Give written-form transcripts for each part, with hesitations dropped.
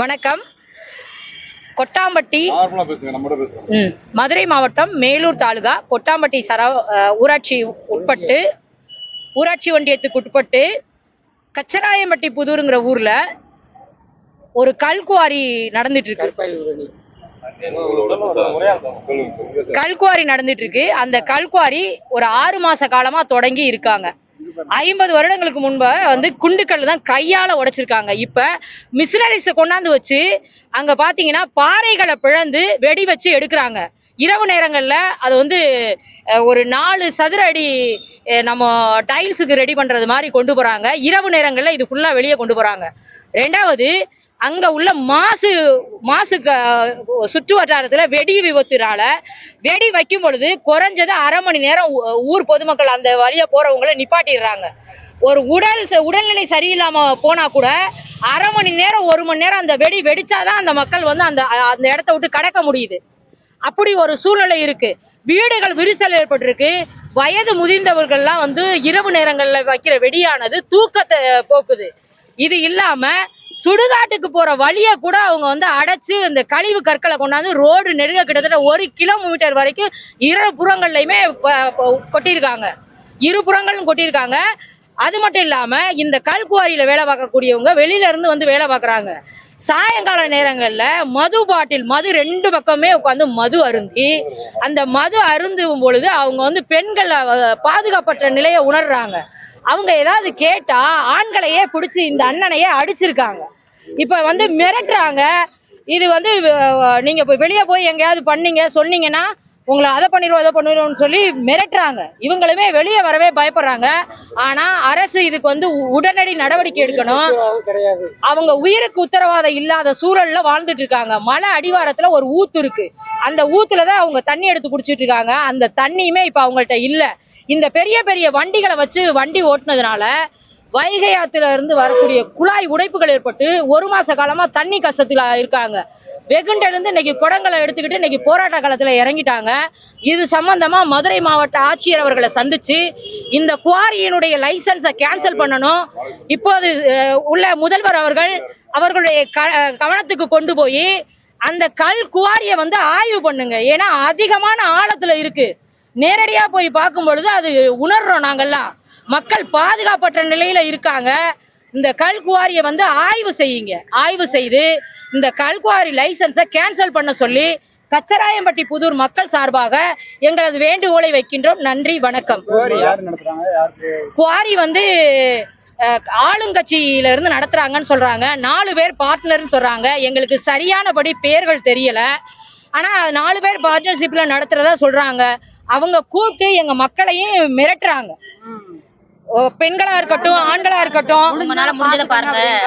வணக்கம். கொட்டாம்பட்டி மதுரை மாவட்டம் மேலூர் தாலுகா கொட்டாம்பட்டி ஊராட்சி ஒன்றியத்துக்கு உட்பட்டு கச்சராயம்பட்டி புதூருங்கிற ஊர்ல ஒரு கல்குவாரி நடந்துட்டு இருக்கு. அந்த கல்குவாரி ஒரு 6 மாச காலமா தொடங்கி இருக்காங்க. 50 வருடங்களுக்கு முன்பு குண்டுக்கல் தான் கையால உடைச்சிருக்காங்க. இப்ப மிஷினரிஸ கொண்டாந்து வச்சு அங்க பாத்தீங்கன்னா பாறைகளை பிளந்து வெடி வச்சு எடுக்கிறாங்க. இரவு நேரங்கள்ல அது ஒரு 4 சதுர அடி நம்ம டைல்ஸுக்கு ரெடி பண்றது மாதிரி கொண்டு போறாங்க. இரவு நேரங்கள்ல இது ஃபுல்லா வெளியே கொண்டு போறாங்க. ரெண்டாவது, அங்க உள்ள மாசு சுற்று வட்டாரத்துல வெடி விபத்துனால வெடி வைக்கும் பொழுது குறைஞ்சது அரை மணி நேரம் ஊர் பொதுமக்கள் அந்த வழியா போறவங்களை நிப்பாட்டிடுறாங்க. ஒரு உடல்நிலை சரியில்லாம போனா கூட அரை மணி நேரம் 1 மணி நேரம் அந்த வெடி வெடிச்சாதான் அந்த மக்கள் அந்த இடத்த விட்டு கடக்க முடியுது. அப்படி ஒரு சூழ்நிலை இருக்கு. வீடுகள் விரிசல் ஏற்பட்டிருக்கு. வயது முதிர்ந்தவர்கள்லாம் இரவு நேரங்கள்ல வைக்கிற வெடியானது தூக்கத்தை போக்குது. இது இல்லாம சுடுகாட்டுக்கு போற வழிய கூட அவங்க அடைச்சு இந்த கழிவு கற்களை கொண்டாந்து ரோடு நெருங்க கிட்டத்தட்ட 1 கிலோமீட்டர் வரைக்கும் இருபுறங்கள்லயுமே கொட்டியிருக்காங்க. இருபுறங்களும் கொட்டியிருக்காங்க. அது மட்டும் இல்லாம இந்த கல்குவாரியில வேலை பார்க்கக்கூடியவங்க வெளியில இருந்து வேலை பார்க்கறாங்க. சாயங்கால நேரங்கள்ல மது 2 பக்கமே உட்காந்து மது அருந்தி அந்த மது அருந்தும் பொழுது அவங்க பெண்கள் பாதுகாப்பற்ற நிலையை உணர்றாங்க. அவங்க ஏதாவது கேட்டா ஆண்களையே பிடிச்சி இந்த அண்ணனையே அடிச்சிருக்காங்க. இப்ப மிரட்டுறாங்க. இது நீங்க வெளியே போய் எங்கேயாவது பண்ணீங்க சொன்னீங்கன்னா உங்களை அதை பண்ணிடுவோம் இதை பண்ணிடுவோம்னு சொல்லி மிரட்டுறாங்க. இவங்களுமே வெளியே வரவே பயப்படுறாங்க. ஆனா அரசு இதுக்கு உடனடி நடவடிக்கை எடுக்கணும். அவங்க உயிருக்கு உத்தரவாதம் இல்லாத சூழல்ல வாழ்ந்துட்டு இருக்காங்க. மலை அடிவாரத்துல ஒரு ஊத்து இருக்கு. அந்த ஊத்துலதான் அவங்க தண்ணி எடுத்து குடிச்சிட்டு இருக்காங்க. அந்த தண்ணியுமே இப்ப அவங்கள்ட்ட இல்ல. இந்த பெரிய பெரிய வண்டிகளை வச்சு வண்டி ஓட்டுனதுனால வைகை ஆத்துல இருந்து வரக்கூடிய குழாய் உடைப்புகள் ஏற்பட்டு 1 மாச காலமா தண்ணி கஷ்டத்துல இருக்காங்க. வெகுண்ட இருந்து இன்னைக்கு குடங்களை எடுத்துக்கிட்டு இன்னைக்கு போராட்ட காலத்துல இறங்கிட்டாங்க. இது சம்பந்தமா மதுரை மாவட்ட ஆட்சியர் அவர்களை சந்திச்சு இந்த குவாரியினுடைய லைசன்ஸை கேன்சல் பண்ணணும். இப்போது உள்ள முதல்வர் அவர்களுடைய கவனத்துக்கு கொண்டு போய் அந்த கல் குவாரியை ஆய்வு பண்ணுங்க. ஏன்னா அதிகமான ஆழத்துல இருக்கு. நேரடியா போய் பார்க்கும் பொழுது அது உணர்றோம். நாங்கெல்லாம் மக்கள் பாதுகாப்பற்ற நிலையில இருக்காங்க. இந்த கல்குவாரியை ஆய்வு செய்யுங்க. ஆய்வு செய்து இந்த கல்குவாரி லைசன்ஸை கேன்சல் பண்ண சொல்லி கச்சராயம்பட்டி புதூர் மக்கள் சார்பாக எங்களது வேண்டுகோளை வைக்கின்றோம். நன்றி, வணக்கம். குவாரி ஆளுங்கட்சியில இருந்து நடத்துறாங்கன்னு சொல்றாங்க. 4 பேர் பார்ட்னர்னு சொல்றாங்க. எங்களுக்கு சரியானபடி பேர்கள் தெரியல. ஆனா 4 பேர் பார்ட்னர்ஷிப்ல நடத்துறதா சொல்றாங்க. அவங்க கூப்பிட்டு எங்க மக்களையும் மிரட்டுறாங்க. பெண்களா இருக்கட்டும் ஆண்களா இருக்கட்டும்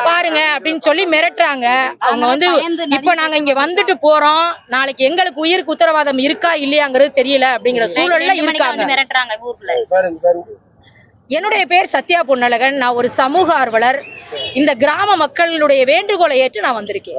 பாருங்க அப்படின்னு சொல்லி மிரட்டுறாங்க. அவங்க இப்ப நாங்க இங்க வந்துட்டு போறோம், நாளைக்கு எங்களுக்கு உயிருக்கு உத்தரவாதம் இருக்கா இல்லையாங்கிறது தெரியல அப்படிங்கிற சூழல்ல இருக்காங்க. என்னுடைய பேர் சத்யா பொன்னழகன். நான் ஒரு சமூக ஆர்வலர். இந்த கிராம மக்களுடைய வேண்டுகோளை ஏற்று நான் வந்திருக்கேன்.